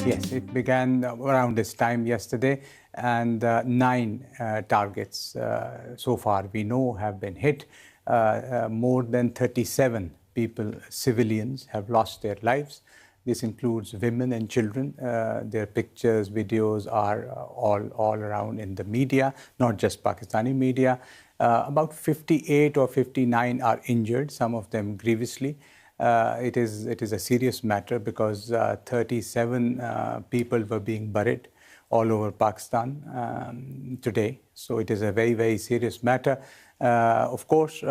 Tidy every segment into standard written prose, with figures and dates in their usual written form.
Yes, it began around this time yesterday, and 9 targets so far we know have been hit. More than 37 people, civilians, have lost their lives. This includes women and children. Their pictures, videos are all around in the media, not just Pakistani media. About 58 or 59 are injured, some of them grievously. It is a serious matter because 37 people were being buried all over Pakistan today. So it is a very, very serious matter. Of course,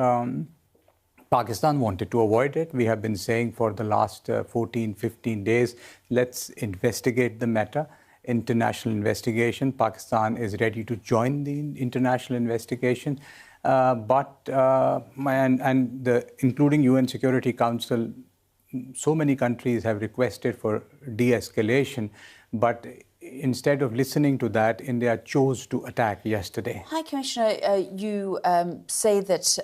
Pakistan wanted to avoid it. We have been saying for the last 14, 15 days, let's investigate the matter. International investigation. Pakistan is ready to join the international investigation. Including UN Security Council, so many countries have requested for de-escalation, but instead of listening to that, India chose to attack yesterday. High Commissioner, you say that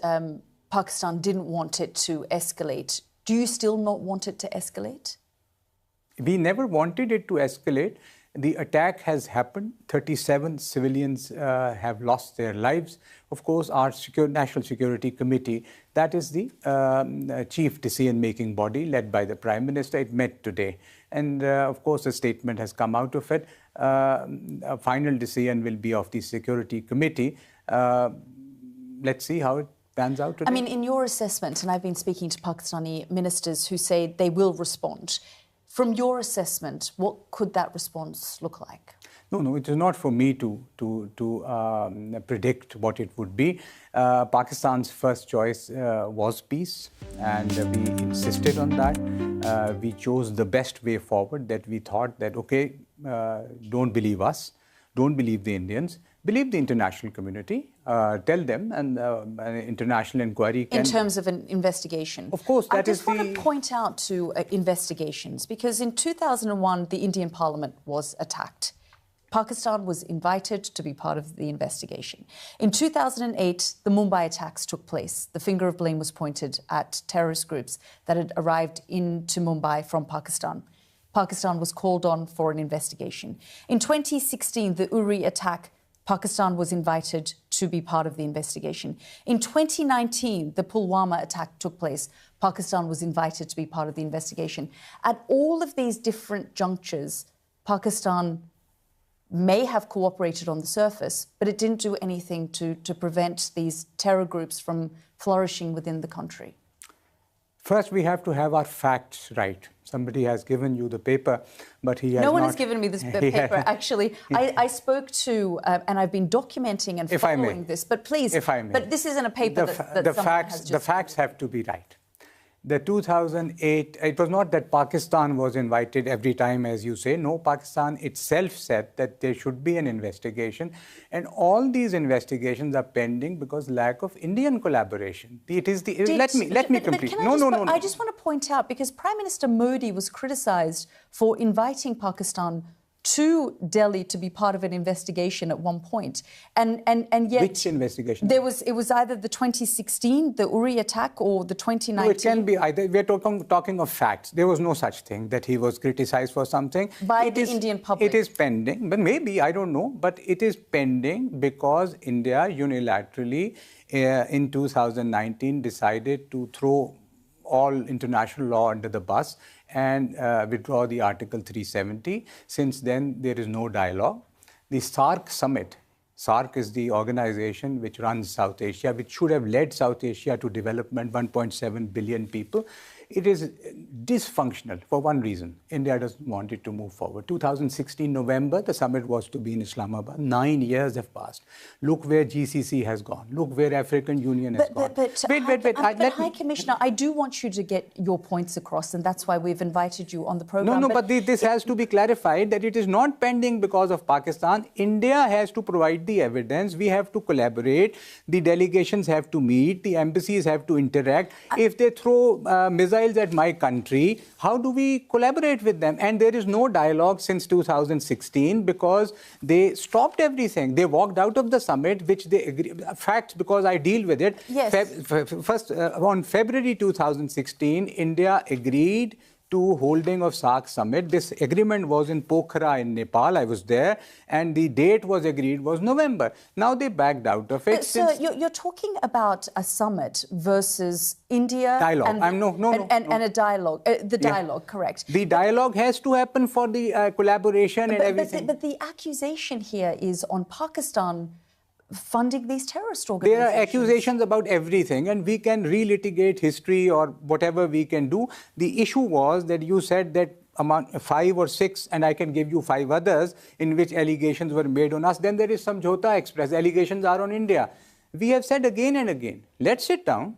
Pakistan didn't want it to escalate. Do you still not want it to escalate? We never wanted it to escalate. The attack has happened. 37 civilians have lost their lives. Of course, our National Security Committee, that is the chief decision-making body led by the Prime Minister, it met today. And of course, a statement has come out of it. A final decision will be of the Security Committee. Let's see how it pans out today. I mean, in your assessment, and I've been speaking to Pakistani ministers who say they will respond, from your assessment, what could that response look like? No, it is not for me to predict what it would be. Pakistan's first choice was peace, and we insisted on that. We chose the best way forward, that we thought that, okay, don't believe us, don't believe the Indians, believe the international community, tell them, and an international inquiry can... In terms of an investigation? Of course, that is the... I just want to point out to investigations, because in 2001, the Indian Parliament was attacked. Pakistan was invited to be part of the investigation. In 2008, the Mumbai attacks took place. The finger of blame was pointed at terrorist groups that had arrived into Mumbai from Pakistan. Pakistan was called on for an investigation. In 2016, the Uri attack, Pakistan was invited to be part of the investigation. In 2019, the Pulwama attack took place. Pakistan was invited to be part of the investigation. At all of these different junctures, Pakistan may have cooperated on the surface, but it didn't do anything to prevent these terror groups from flourishing within the country. First, we have to have our facts right. Somebody has given you the paper, but he has No one has given me this paper, actually. I spoke to, and I've been documenting and following this, but please, if I may. But this isn't a paper that someone has just... The facts have to be right. The 2008, it was not that Pakistan was invited every time, as you say. No, Pakistan itself said that there should be an investigation. And all these investigations are pending because lack of Indian collaboration. It is the... Let me complete. No. I just want to point out, because Prime Minister Modi was criticised for inviting Pakistan to Delhi to be part of an investigation at one point, and yet... Which investigation? It was either the 2016, the Uri attack, or the 2019... No, it can be either. We're talking of facts. There was no such thing that he was criticised for something. By the Indian public. It is pending, but maybe, I don't know, but it is pending because India unilaterally in 2019 decided to throw all international law under the bus and withdraw the Article 370. Since then, there is no dialogue. The SAARC summit, SAARC is the organization which runs South Asia, which should have led South Asia to development, 1.7 billion people. It is dysfunctional for one reason. India doesn't want it to move forward. 2016 November, the summit was to be in Islamabad. 9 years have passed. Look where GCC has gone. Look where African Union has gone. Wait. High Commissioner, I do want you to get your points across, and that's why we've invited you on the program. No, but this has to be clarified that it is not pending because of Pakistan. India has to provide the evidence. We have to collaborate. The delegations have to meet. The embassies have to interact. If they throw missiles at my country, how do we collaborate with them? And there is no dialogue since 2016 because they stopped everything. They walked out of the summit, which they agreed. Facts, because I deal with it. Yes. First, on February 2016, India agreed to holding of SAARC summit. This agreement was in Pokhara in Nepal. I was there, and the date was agreed was November. Now they backed out of it. So you're talking about a summit versus India Dialogue. And a dialogue. The dialogue, correct. The dialogue has to happen for the collaboration and everything. But the accusation here is on Pakistan funding these terrorist organizations. There are accusations about everything, and we can relitigate history or whatever we can do. The issue was that you said that among 5 or 6, and I can give you 5 others, in which allegations were made on us. Then there is Samjhauta Express. Allegations are on India. We have said again and again, let's sit down,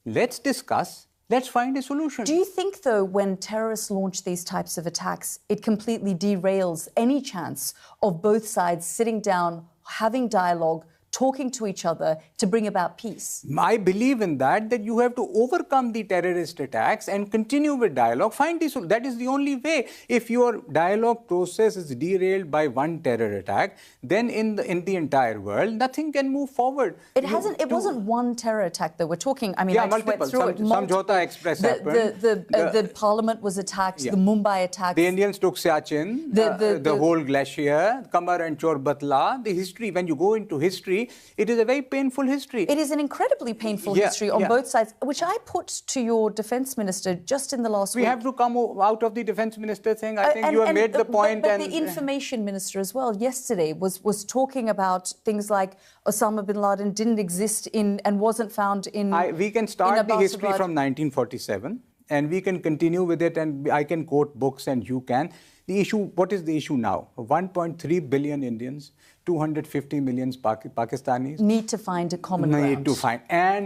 let's discuss, let's find a solution. Do you think, though, when terrorists launch these types of attacks, it completely derails any chance of both sides sitting down, having dialogue, talking to each other to bring about peace? I believe in that you have to overcome the terrorist attacks and continue with dialogue. Find this. That is the only way. If your dialogue process is derailed by one terror attack, then in the entire world, nothing can move forward. It wasn't one terror attack that we're talking. I mean, yeah, I just went through it. Samjhauta Express happened. The parliament was attacked. Yeah. The Mumbai attacks. The Indians took Siachen. The whole glacier, Kamar and Chor Batla. The history. When you go into history, it is a very painful history. It is an incredibly painful history on both sides, which I put to your defense minister just in the last week. We have to come out of the defense minister thing. I think you have made the point. But the information minister as well yesterday was talking about things like Osama bin Laden didn't exist in and wasn't found in. We can start the history from 1947 and we can continue with it, and I can quote books and you can. The issue, what is the issue now? 1.3 billion Indians, 250 million Pakistanis need to find a common ground.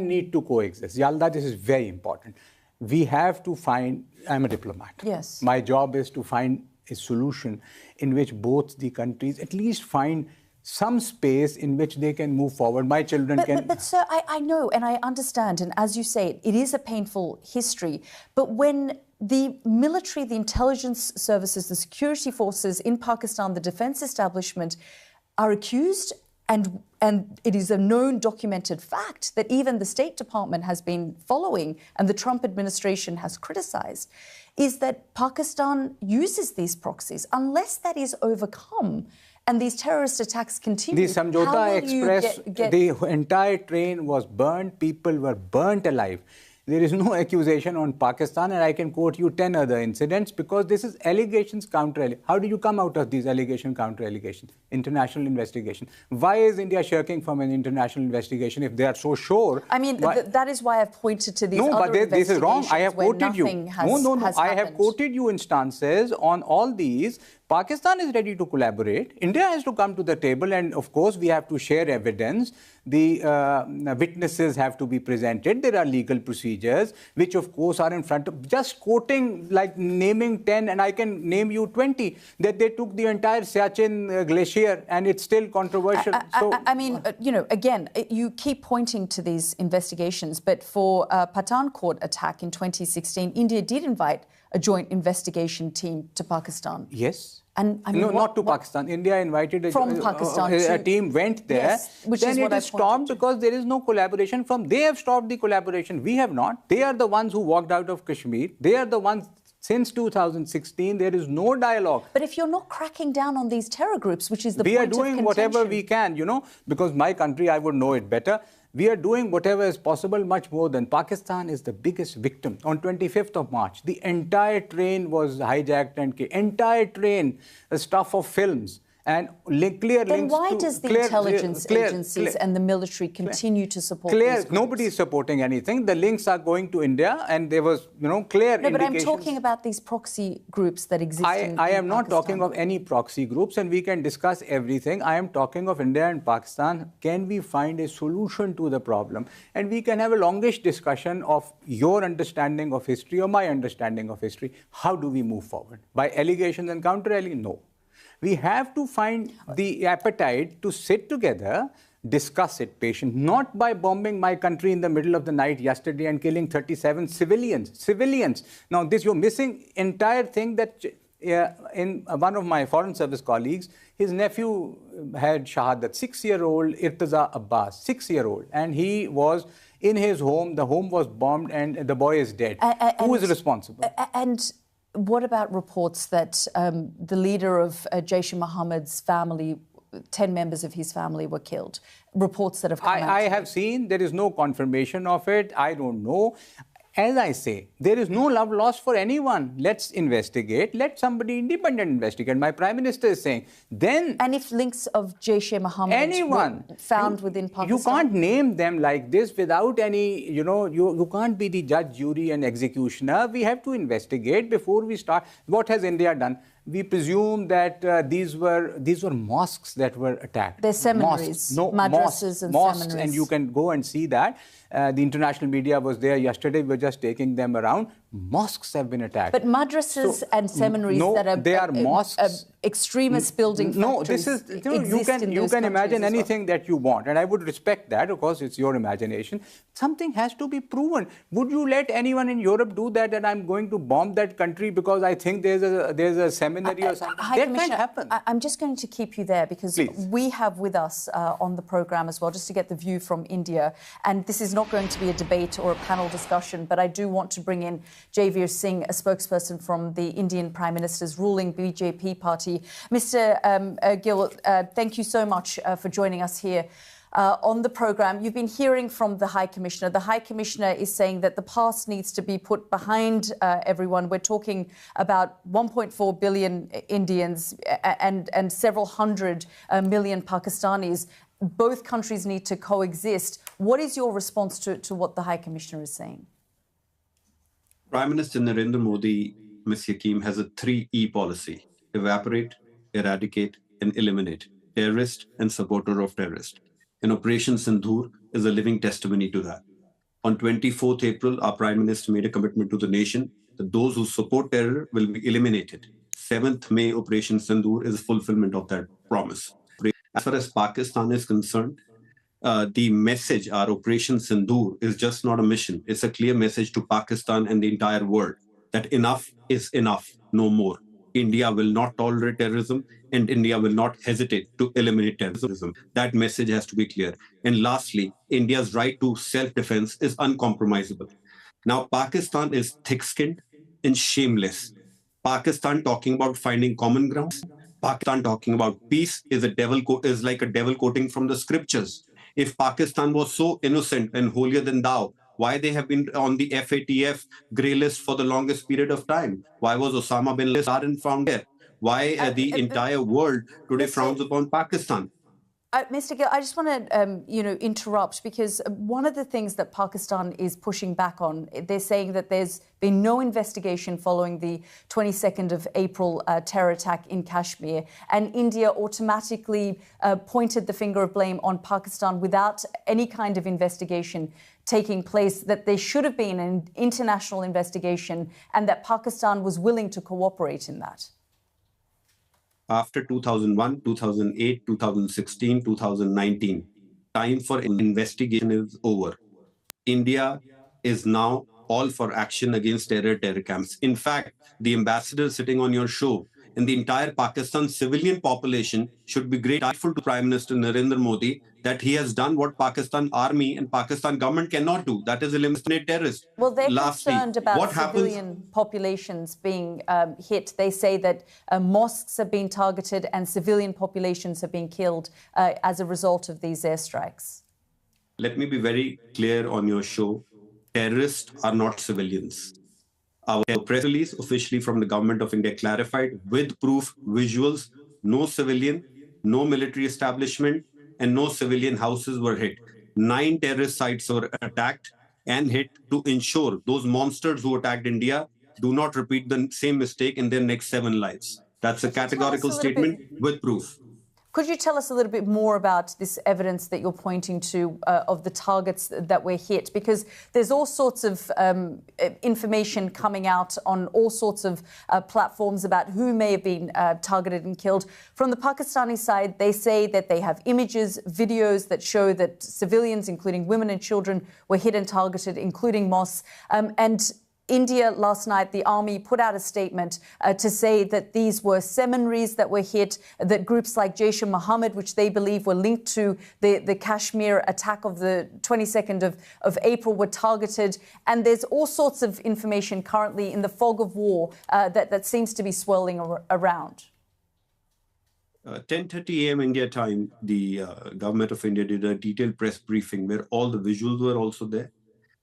Need to coexist. Yalda, this is very important. We have to find, I'm a diplomat. Yes. My job is to find a solution in which both the countries at least find some space in which they can move forward. My children can... But sir, I know and I understand, and as you say, it is a painful history, but when the military, the intelligence services, the security forces in Pakistan, the defense establishment are accused, and it is a known, documented fact that even the State Department has been following and the Trump administration has criticized, is that Pakistan uses these proxies. Unless that is overcome and these terrorist attacks continue, the Samjhauta Express, the entire train was burnt, people were burnt alive. There is no accusation on Pakistan, and I can quote you 10 other incidents because this is allegations counter. How do you come out of these counter allegations? International investigation. Why is India shirking from an international investigation if they are so sure? I mean, that is why I've pointed to these other investigations. No, but this is wrong. I have quoted you. No. I have quoted you instances on all these. Pakistan is ready to collaborate. India has to come to the table, and of course we have to share evidence. The witnesses have to be presented. There are legal procedures, which of course are in front of... Just quoting, like naming 10, and I can name you 20, that they took the entire Siachen glacier, and it's still controversial. I mean, again, you keep pointing to these investigations, but for Pathankot attack in 2016, India did invite a joint investigation team to Pakistan. Yes. And I mean, not to Pakistan. India invited a team went there. Yes, then it is stopped because there is no collaboration from... They have stopped the collaboration. We have not. They are the ones who walked out of Kashmir. They are the ones... Since 2016, there is no dialogue. But if you're not cracking down on these terror groups, which is the point of contention... We are doing whatever we can, because my country, I would know it better. We are doing whatever is possible, much more than Pakistan is the biggest victim. On 25th of March, the entire train was hijacked and entire train, a stuff of films. And clear links. Then why does the intelligence agencies and the military continue to support these groups? Nobody is supporting anything. The links are going to India, and there was, clear indications. No, but I'm talking about these proxy groups that exist in I am not Pakistan. talking of any proxy groups, and we can discuss everything. I am talking of India and Pakistan. Can we find a solution to the problem? And we can have a longish discussion of your understanding of history or my understanding of history. How do we move forward? By allegations and counter-allegations? No. We have to find the appetite to sit together, discuss it patiently, not by bombing my country in the middle of the night yesterday and killing 37 civilians. Now, you're missing entire thing that in one of my foreign service colleagues, his nephew had shahadat, 6-year-old Irtaza Abbas, 6-year-old, and he was in his home, the home was bombed and the boy is dead. Who is responsible? And What about reports that the leader of Jaish-e-Mohammed's family, 10 members of his family were killed? Reports that have come out. I have seen. There is no confirmation of it. I don't know. As I say, there is no love lost for anyone. Let's investigate. Let somebody independent investigate. My Prime Minister is saying. Then, and if links of Jaish-e-Mohammed were found within Pakistan? You can't name them like this without any, you can't be the judge, jury and executioner. We have to investigate before we start. What has India done? We presume that these were mosques that were attacked. They're seminaries, madrasas and mosques, seminaries. And you can go and see that. The international media was there yesterday. We were just taking them around. Mosques have been attacked. But madrasas and seminaries that are they are mosques. Extremist building No, this is you can imagine anything that you want, and I would respect that. Of course, it's your imagination. Something has to be proven. Would you let anyone in Europe do that? That I'm going to bomb that country because I think there's a seminary or something. That can't happen. I'm just going to keep you there because Please. We have with us on the programme as well, just to get the view from India. And this is not going to be a debate or a panel discussion, but I do want to bring in Javeer Singh, a spokesperson from the Indian Prime Minister's ruling BJP party. Mr. Gill, thank you so much for joining us here on the programme. You've been hearing from the High Commissioner. The High Commissioner is saying that the past needs to be put behind everyone. We're talking about 1.4 billion Indians and several hundred million Pakistanis. Both countries need to coexist. What is your response to what the High Commissioner is saying? Prime Minister Narendra Modi, Ms. Hakim, has a 3E policy: evaporate, eradicate, and eliminate terrorist and supporter of terrorist. And Operation Sindoor is a living testimony to that. On 24th April, our Prime Minister made a commitment to the nation that those who support terror will be eliminated. 7th May, Operation Sindoor is a fulfillment of that promise. As far as Pakistan is concerned, the message, our Operation Sindoor, is just not a mission. It's a clear message to Pakistan and the entire world that enough is enough, no more. India will not tolerate terrorism, and India will not hesitate to eliminate terrorism. That message has to be clear. And lastly, India's right to self-defense is uncompromisable. Now, Pakistan is thick-skinned and shameless. Pakistan talking about finding common grounds. Pakistan talking about peace is like a devil quoting from the scriptures. If Pakistan was so innocent and holier than thou, why they have been on the FATF grey list for the longest period of time? Why was Osama bin Laden found there? Why the entire world today frowns upon Pakistan? Mr. Gill, I just want to, interrupt because one of the things that Pakistan is pushing back on, they're saying that there's been no investigation following the 22nd of April terror attack in Kashmir, and India automatically pointed the finger of blame on Pakistan without any kind of investigation taking place, that there should have been an international investigation and that Pakistan was willing to cooperate in that. After 2001, 2008, 2016, 2019, time for investigation is over. India is now all for action against terror camps. In fact, the ambassador sitting on your show and the entire Pakistan civilian population should be grateful to Prime Minister Narendra Modi that he has done what Pakistan army and Pakistan government cannot do, that is eliminate terrorists. Well, they're concerned about civilian populations being hit. They say that mosques have been targeted and civilian populations have been killed as a result of these airstrikes. Let me be very clear on your show. Terrorists are not civilians. Our press release officially from the government of India clarified with proof, visuals, no civilian, no military establishment, and no civilian houses were hit. 9 terrorist sites were attacked and hit to ensure those monsters who attacked India do not repeat the same mistake in their next 7 lives. That's a categorical statement with proof. Could you tell us a little bit more about this evidence that you're pointing to of the targets that were hit? Because there's all sorts of information coming out on all sorts of platforms about who may have been targeted and killed. From the Pakistani side, they say that they have images, videos that show that civilians, including women and children, were hit and targeted, including mosques. And India last night, the army put out a statement to say that these were seminaries that were hit, that groups like Jaish-e-Mohammed, which they believe were linked to the Kashmir attack of the 22nd of April, were targeted. And there's all sorts of information currently in the fog of war that seems to be swirling around. 10:30 a.m. India time, the government of India did a detailed press briefing where all the visuals were also there.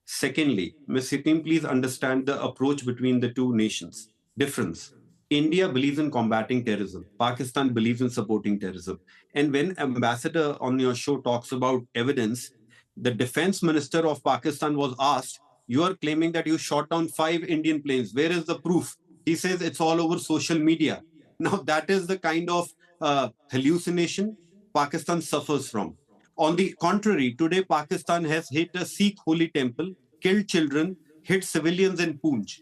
Secondly, Ms. Hakim, please understand the approach between the two nations. Difference. India believes in combating terrorism. Pakistan believes in supporting terrorism. And when ambassador on your show talks about evidence, the defense minister of Pakistan was asked, you are claiming that you shot down 5 Indian planes. Where is the proof? He says it's all over social media. Now, that is the kind of hallucination Pakistan suffers from. On the contrary, today Pakistan has hit a Sikh holy temple, killed children, hit civilians in Poonch.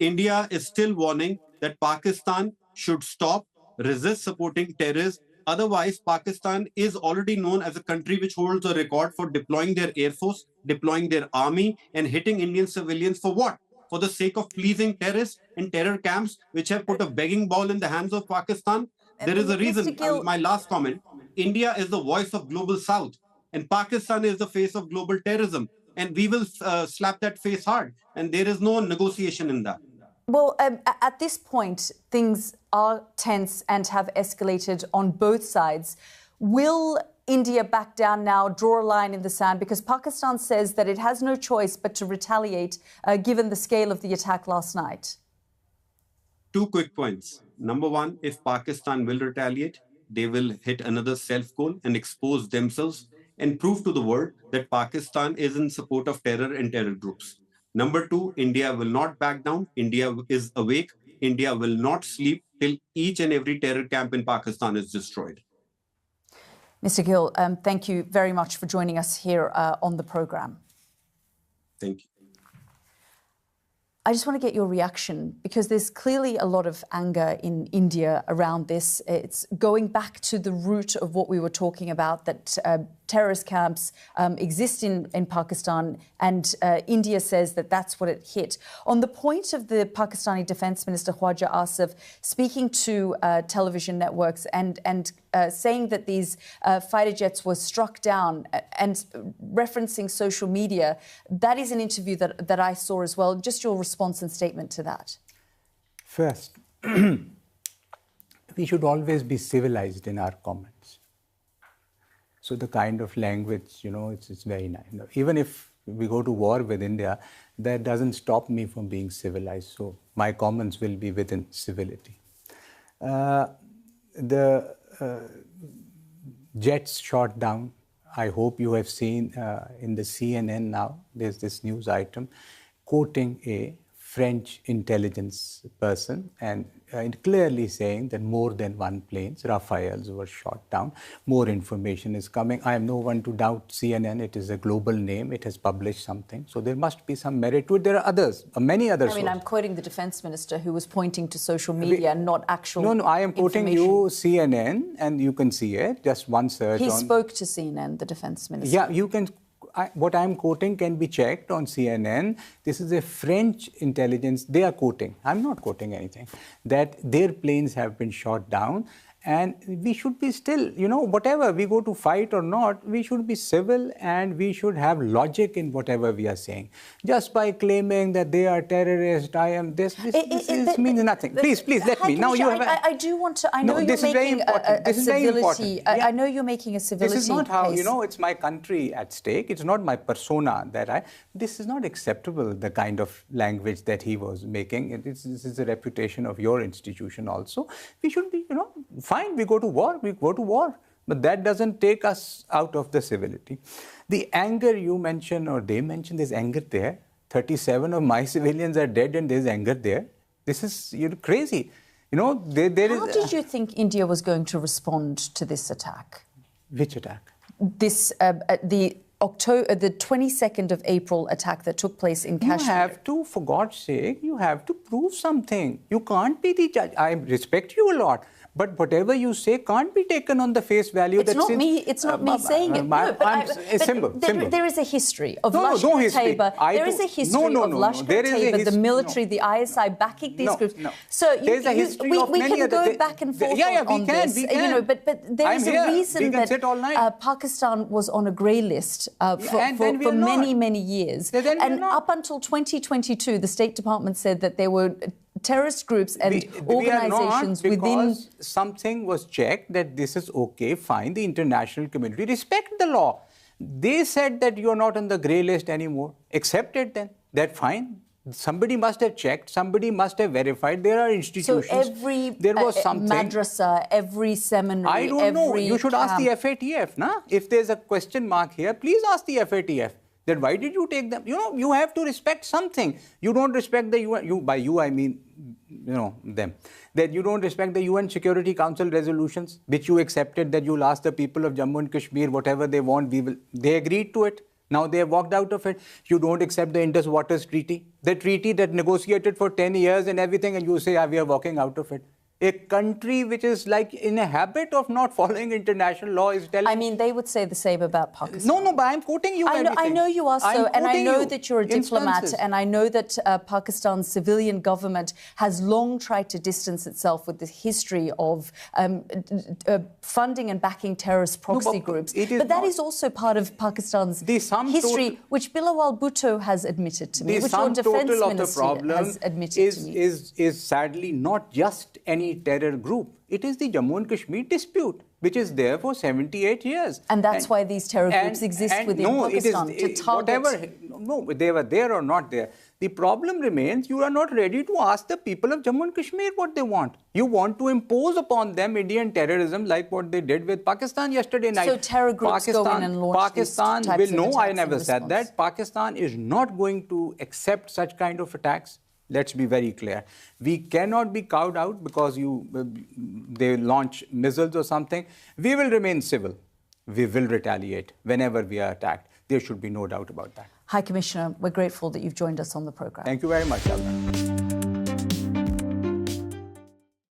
India is still warning that Pakistan should stop, resist supporting terrorists. Otherwise, Pakistan is already known as a country which holds a record for deploying their air force, deploying their army, and hitting Indian civilians for what? For the sake of pleasing terrorists in terror camps, which have put a begging ball in the hands of Pakistan. There is a reason. My last comment. India is the voice of global South, and Pakistan is the face of global terrorism. And we will slap that face hard. And there is no negotiation in that. Well, at this point, things are tense and have escalated on both sides. Will India back down now, draw a line in the sand? Because Pakistan says that it has no choice but to retaliate, given the scale of the attack last night. 2 quick points. Number one, if Pakistan will retaliate, they will hit another self-goal and expose themselves and prove to the world that Pakistan is in support of terror and terror groups. Number two, India will not back down. India is awake. India will not sleep till each and every terror camp in Pakistan is destroyed. Mr. Gill, thank you very much for joining us here on the programme. Thank you. I just want to get your reaction, because there's clearly a lot of anger in India around this. It's going back to the root of what we were talking about, that terrorist camps exist in Pakistan, and India says that that's what it hit. On the point of the Pakistani Defence Minister Khwaja Asif speaking to television networks and saying that these fighter jets were struck down and referencing social media, that is an interview that I saw as well. Just your response and statement to that. First, we should always be civilized in our comments. So the kind of language, it's very nice. Even if we go to war with India, that doesn't stop me from being civilized. So my comments will be within civility. The jets shot down. I hope you have seen in the CNN now, there's this news item quoting a French intelligence person and clearly saying that more than one planes, Rafales, were shot down. More information is coming. I am no one to doubt CNN. It is a global name. It has published something. So there must be some merit to it. There are others, many other sources. I'm quoting the defense minister who was pointing to social media, not actual No, I am quoting you CNN, and you can see it. Just one search. He spoke to CNN, the defense minister. Yeah, you can. What I'm quoting can be checked on CNN. This is a French intelligence. They are quoting. I'm not quoting anything. That their planes have been shot down. And we should be still, whatever we go to fight or not, we should be civil and we should have logic in whatever we are saying. Just by claiming that they are terrorists, I am this means nothing. Please, let me. Now you have. I do want to. I know you're making a civility. I know you're making a civility. This is not how it's my country at stake. It's not my persona that This is not acceptable. The kind of language that he was making. This is the reputation of your institution also. We should be, fine, we go to war. But that doesn't take us out of the civility. The anger you mentioned, or they mentioned, there's anger there. 37 of my civilians are dead and there's anger there. This is crazy. How did you think India was going to respond to this attack? Which attack? The the 22nd of April attack that took place in Kashmir. You have to, for God's sake, you have to prove something. You can't be the judge. I respect you a lot. But whatever you say can't be taken on the face value. It's not me. It's not me saying it. No, but there is a history of Lashkar-e-Taiba. There is a history of Lashkar-e-Taiba, the military, the ISI backing these groups. So we can go back and forth on this. We can. But there is a reason that Pakistan was on a grey list for many years. And up until 2022, the State Department said that there were terrorist groups and organizations within. Something was checked that this is okay, fine. The international community respect the law. They said that you're not on the grey list anymore. Accept it then. That's fine. Somebody must have checked. Somebody must have verified. There are institutions. So there was something. Madrasa, every seminary, I don't know. You should ask the FATF. Nah? If there's a question mark here, please ask the FATF. Then why did you take them? You have to respect something. You don't respect the UN. By you, I mean, them. That you don't respect the UN Security Council resolutions, which you accepted that you'll ask the people of Jammu and Kashmir whatever they want. They agreed to it. Now they have walked out of it. You don't accept the Indus Waters Treaty, the treaty that negotiated for 10 years and everything, and you say, we are walking out of it. A country which is like in a habit of not following international law is telling... I mean, they would say the same about Pakistan. No, but I'm quoting you I know you are so, and I know that you're a diplomat, and I know that Pakistan's civilian government has long tried to distance itself with the history of funding and backing terrorist proxy groups. But that is also part of Pakistan's history, which Bilawal Bhutto has admitted to me, which your defense minister has admitted to me. Is sadly not just any terror group. It is the Jammu and Kashmir dispute, which is there for 78 years. And that's why these terror groups exist within Pakistan, to target... No, they were there or not there. The problem remains you are not ready to ask the people of Jammu and Kashmir what they want. You want to impose upon them Indian terrorism like what they did with Pakistan yesterday night. So terror groups go in and launch these types of attacks. No, I never said that. Pakistan is not going to accept such kind of attacks. Let's be very clear. We cannot be cowed out because they launch missiles or something. We will remain civil. We will retaliate whenever we are attacked. There should be no doubt about that. High Commissioner, we're grateful that you've joined us on the program. Thank you very much, Yalda.